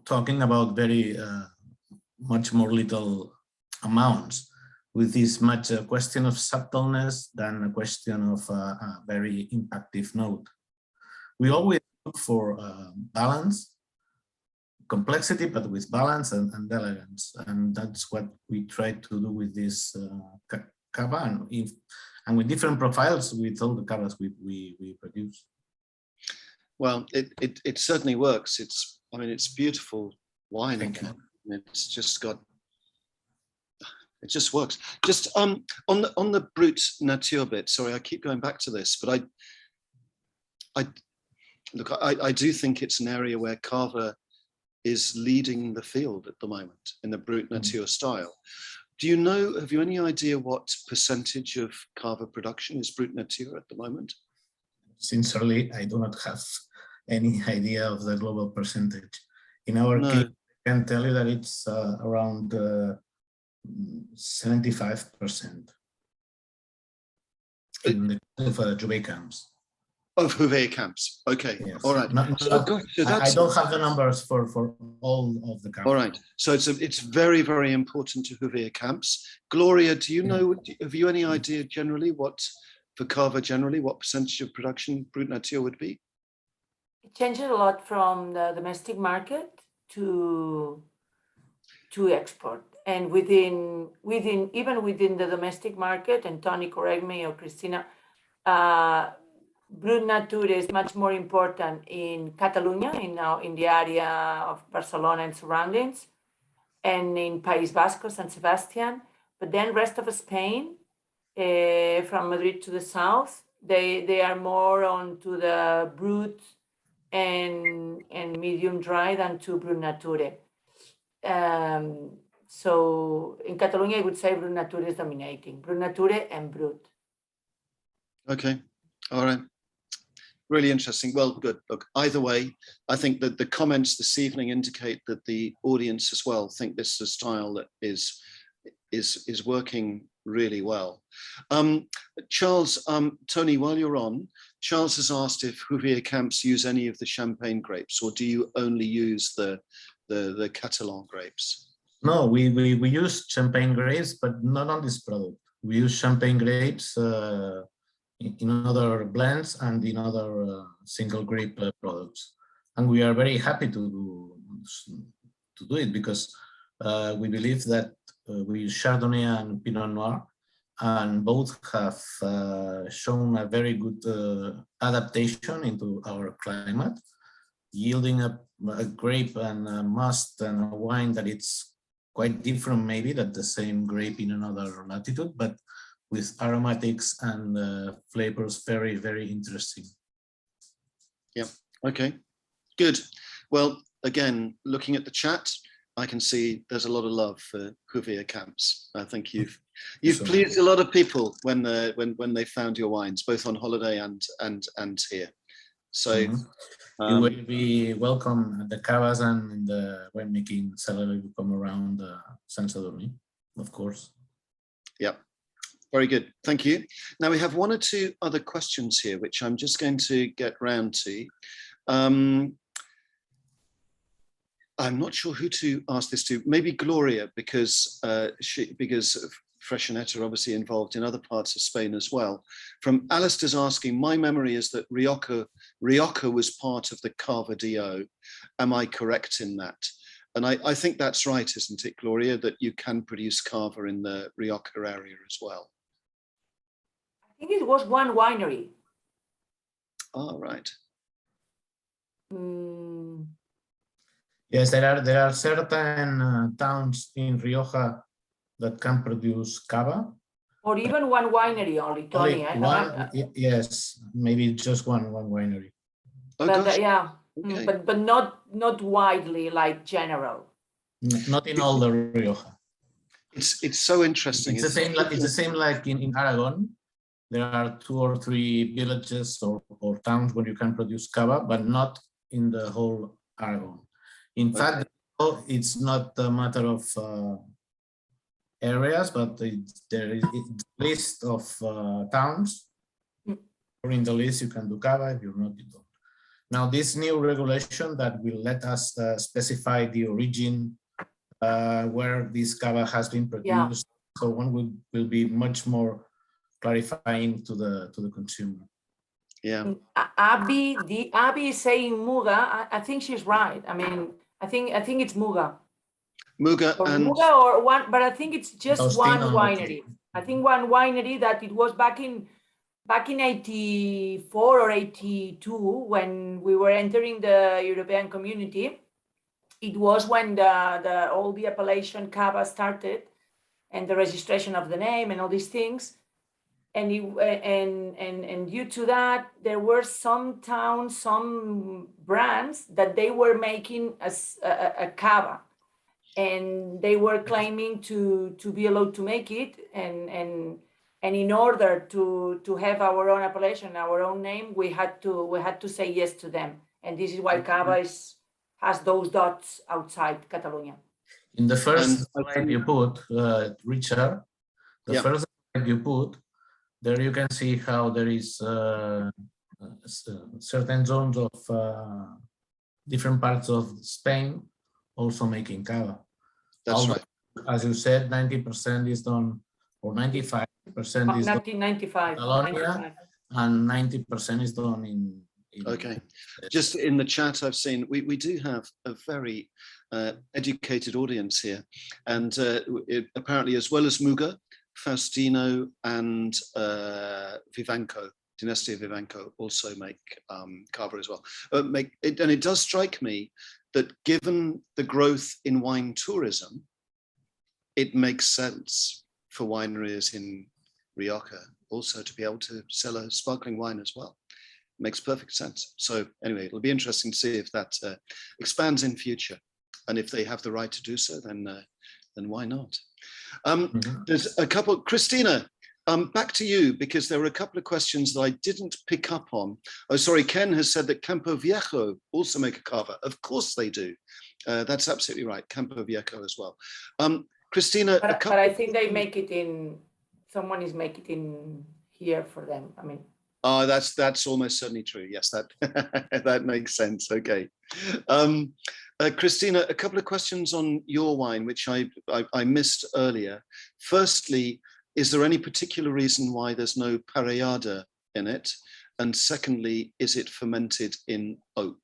talking about very much more little amounts, with this much a question of subtleness than a question of a very impactive note. We always look for balance, complexity, but with balance and elegance. And that's what we try to do with this Cava, and with different profiles with all the Cavas we produce. Well, it certainly works. I mean, it's beautiful wine. It's just got, it just works. Just on the Brut Nature bit, sorry, I keep going back to this, but I do think it's an area where Cava is leading the field at the moment in the Brut Nature style. Do you know, have you any idea what percentage of Cava production is Brut Nature at the moment? Sincerely, I do not have any idea of the global percentage. In our case, I can tell you that it's around 75% in the Juve Camps. Of Juve Camps. Okay. Yes. All right. I don't have the numbers for all of the camps. All right. So it's very, very important to Juve Camps. Gloria, do you know, have you any idea generally for Cava generally, what percentage of production Brut Nature would be? It changes a lot from the domestic market to export. And even within the domestic market, and Tony, correct me, or Christina, Brut Nature is much more important in Catalonia, in the area of Barcelona and surroundings, and in País Vasco, San Sebastian. But then rest of Spain, from Madrid to the south, they are more onto the Brut and medium dry than to Brut Nature. So in Catalonia, I would say Brut Nature is dominating. Brut Nature and Brut. Okay. All right. Really interesting. Well, good. Look, either way, I think that the comments this evening indicate that the audience as well think this is a style that is working really well. Charles, Tony, while you're on, Charles has asked if Juve Camps use any of the Champagne grapes, or do you only use the Catalan grapes? No, we use Champagne grapes, but not on this product. We use Champagne grapes in other blends and in other single grape products, and we are very happy to do it because we believe that we use Chardonnay and Pinot Noir, and both have shown a very good adaptation into our climate, yielding a grape and a must and a wine that it's quite different maybe than the same grape in another latitude, but with aromatics and flavors very, very interesting. Yeah, okay, good. Well, again, looking at the chat, I can see there's a lot of love for Juve Camps. I think you've pleased a lot of people when they found your wines, both on holiday and here. So you will be welcome at the Cavas and in the winemaking cellar if you come around San Sadurní, of course. Yeah, very good. Thank you. Now we have one or two other questions here, which I'm just going to get round to. I'm not sure who to ask this to. Maybe Gloria, because Freixenet are obviously involved in other parts of Spain as well. From Alistair's asking, my memory is that Rioja was part of the Cava D.O. Am I correct in that? And I think that's right, isn't it, Gloria, that you can produce Cava in the Rioja area as well? I think it was one winery. Oh, right. Yes, there are certain towns in Rioja that can produce Cava. Or even one winery only, Tony. Yes, maybe just one winery. Oh, but, gosh. yeah, Okay. but not widely, like general. Not in all the Rioja. It's so interesting. It's the same like in Aragon. There are 2 or 3 villages or towns where you can produce Cava, but not in the whole Aragon. In fact, it's not a matter of areas, but there is a list of towns. Or in the list, you can do Cava. If you're not, you don't. Now, this new regulation that will let us specify the origin where this Cava has been produced, so one will be much more clarifying to the consumer. Yeah. Abby is saying Muga. I think she's right. I mean, I think it's Muga. Muga or and Muga or one, but I think it's just one Faustino winery. I think one winery that it was back in 84 or 82 when we were entering the European community. It was when all the appellation Cava started and the registration of the name and all these things. And due to that, there were some towns, some brands that they were making a Cava, and they were claiming to be allowed to make it. And in order to have our own appellation, our own name, we had to say yes to them. And this is why Cava has those dots outside Catalonia. In the first slide you put, Richard, the first slide you put, there you can see how there is certain zones of different parts of Spain also making Cava. That's right. As you said, 90% is done, or 95% is done in Catalonia, and 90% is done in okay. Just in the chat, I've seen we do have a very educated audience here, and apparently, as well as Muga, Faustino and Vivanco, Dinastia Vivanco, also make Cava as well. And it does strike me that given the growth in wine tourism, it makes sense for wineries in Rioja also to be able to sell a sparkling wine as well. Makes perfect sense. So anyway, it'll be interesting to see if that expands in future, and if they have the right to do so, then why not? There's a couple. Christina, back to you, because there were a couple of questions that I didn't pick up on. Oh, sorry, Ken has said that Campo Viejo also make a Cava. Of course they do. That's absolutely right. Campo Viejo as well. Christina, but I think they make it in. Someone is making it in here for them. I mean. That's almost certainly true. Yes, that that makes sense. Okay. Christina, a couple of questions on your wine, which I missed earlier. Firstly, is there any particular reason why there's no parellada in it? And secondly, is it fermented in oak?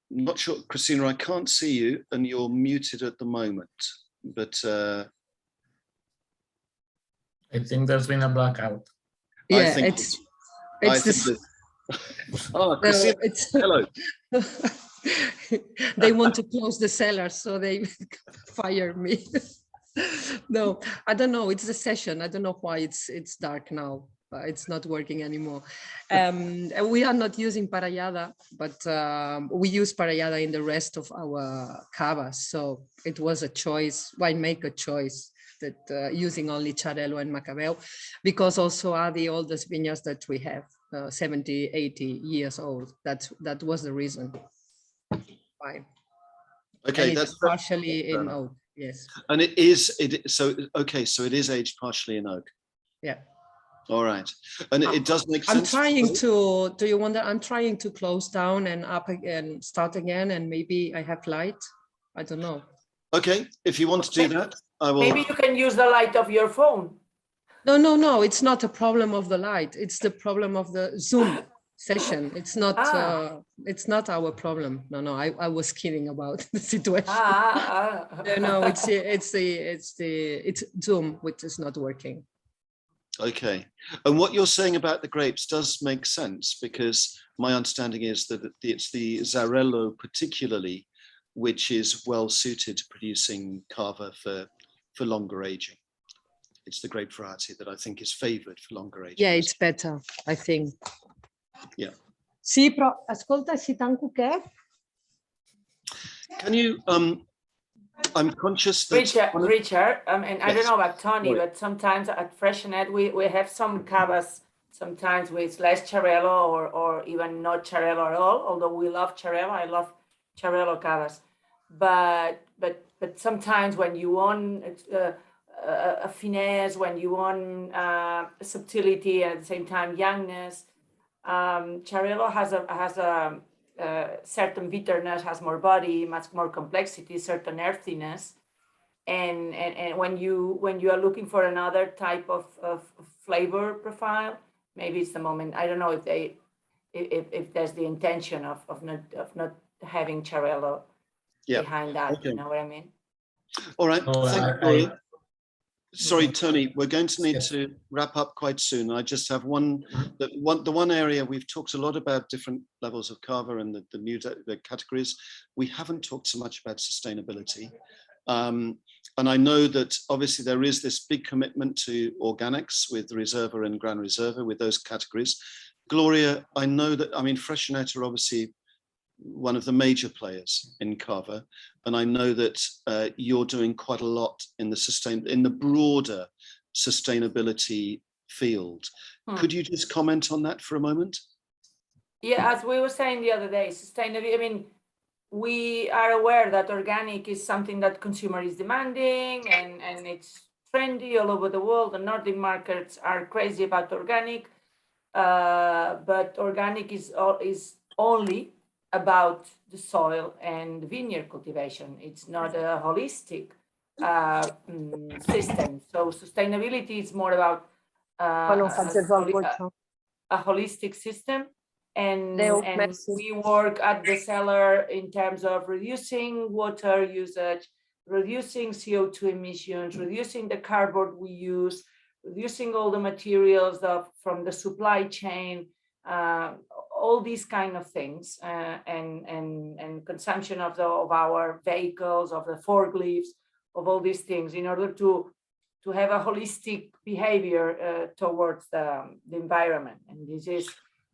Not sure, Christina, I can't see you and you're muted at the moment, but I think there's been a blackout. Yeah, think it's I it's think this, Oh, no, Christina, it's hello. they want to close the cellar, so they fire me. No, I don't know. It's the session. I don't know why it's dark now. It's not working anymore. And we are not using parellada, but we use parellada in the rest of our cavas. So it was a choice, winemaker choice, that using only Xarel·lo and Macabeo, because also are the oldest vineyards that we have, 70, 80 years old. That was the reason why. Okay, And that's it's partially in oak. Yes. and it is so okay. So it is aged partially in oak. Yeah. All right, and it does make I'm sense. trying to. Do you wonder? I'm trying to close down and up again, start again, and maybe I have light. I don't know. Okay, if you want to do that, I will. Maybe you can use the light of your phone. No. It's not a problem of the light. It's the problem of the Zoom session. It's not. It's not our problem. No. I was kidding about the situation. No. It's Zoom which is not working. Okay, and what you're saying about the grapes does make sense, because my understanding is that it's the Xarel·lo particularly which is well suited to producing cava for longer aging. It's the grape variety that I think is favored for longer aging. Yeah, it's better, I think. Yeah. Sì, però ascolta, si tanco che? Can you I'm conscious that Richard, and I don't know about Tony, Sorry. but sometimes at Freixenet we have some cavas sometimes with less Xarel·lo or even not Xarel·lo at all. Although we love Xarel·lo, I love Xarel·lo cavas, but sometimes when you want a finesse, when you want subtlety and at the same time youngness, Xarel·lo has a certain bitterness, has more body, much more complexity, certain earthiness, and when you are looking for another type of flavor profile, maybe it's the moment. I don't know if there's the intention of not having Xarel·lo behind that. Okay. You know what I mean? All right. Thank you. Sorry, Tony, we're going to need Yes. to wrap up quite soon. I just have the one area we've talked a lot about different levels of cava and the categories. We haven't talked so much about sustainability. And I know that obviously there is this big commitment to organics with Reserva and Gran Reserva, with those categories. Gloria, I know that, I mean, Freixenet are obviously one of the major players in cava, and I know that you're doing quite a lot in the broader sustainability field. Could you just comment on that for a moment? Yeah, as we were saying the other day, sustainability, I mean, we are aware that organic is something that consumer is demanding, and it's trendy all over the world. The Nordic markets are crazy about organic, but organic is only about the soil and the cultivation. It's not a holistic system. So sustainability is more about a holistic system. And we work at the cellar in terms of reducing water usage, reducing CO2 emissions, reducing the cardboard we use, reducing all the materials from the supply chain, all these kind of things, and consumption of our vehicles, of the forklifts, of all these things, in order to have a holistic behavior towards the environment. And this is,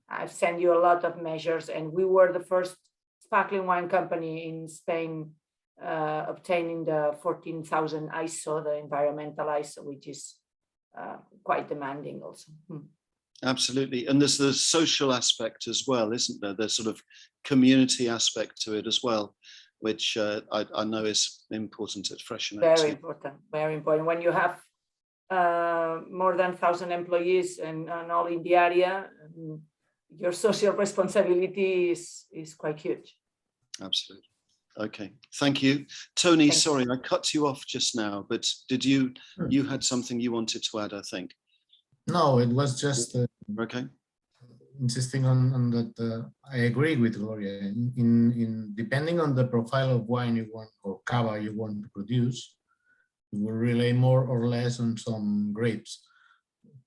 I've sent you a lot of measures, and we were the first sparkling wine company in Spain obtaining the 14,000 ISO, the environmental ISO, which is quite demanding also. Absolutely. And there's the social aspect as well, isn't there? There's sort of community aspect to it as well, which I know is important at Freixenet. Very important, very important. When you have more than 1,000 employees and all in the area, your social responsibility is quite huge. Absolutely. Okay, thank you. Tony, sorry, I cut you off just now, but did you had something you wanted to add, I think? No, it was just okay. Insisting on that. I agree with Gloria. In depending on the profile of wine you want or cava you want to produce, you will rely more or less on some grapes.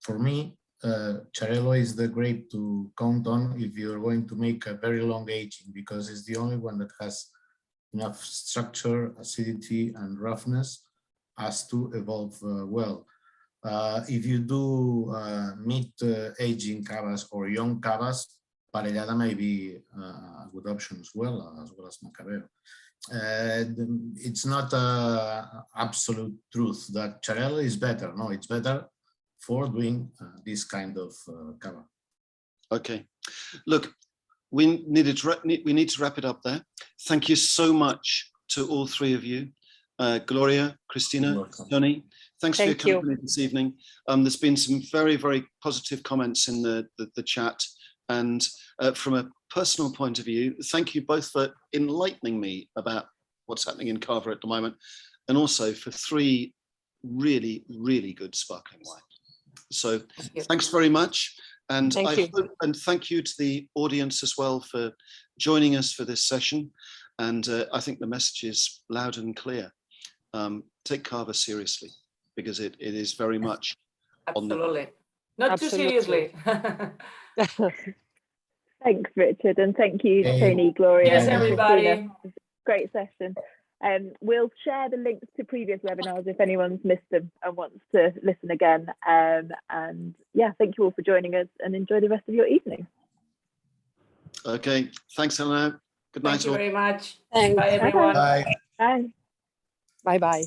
for me, Xarel·lo is the grape to count on if you're going to make a very long aging, because it's the only one that has enough structure, acidity, and roughness as to evolve well. If you do mid-aging Cavas or young Cavas, Parellada may be a good option as well as Macabeo. It's not an absolute truth that Xarel·lo is better. No, it's better for doing this kind of Cava. Okay, look, we need to wrap it up there. Thank you so much to all three of you, Gloria, Cristina, Tony. Thanks for your company this evening. There's been some very, very positive comments in the chat, and from a personal point of view, thank you both for enlightening me about what's happening in Cava at the moment, and also for 3 really, really good sparkling wines. So thanks very much. And thank you to the audience as well for joining us for this session. And I think the message is loud and clear. Take Cava seriously, because it is very much absolutely not too seriously. Thanks, Richard, and thank you, Tony, Gloria. Yes, everybody. Great session. We'll share the links to previous webinars if anyone's missed them and wants to listen again. And yeah, thank you all for joining us, and enjoy the rest of your evening. Okay, thanks, Helena. Good night. Thank you very much. Thanks. Bye, everyone. Bye. Bye. Bye-bye.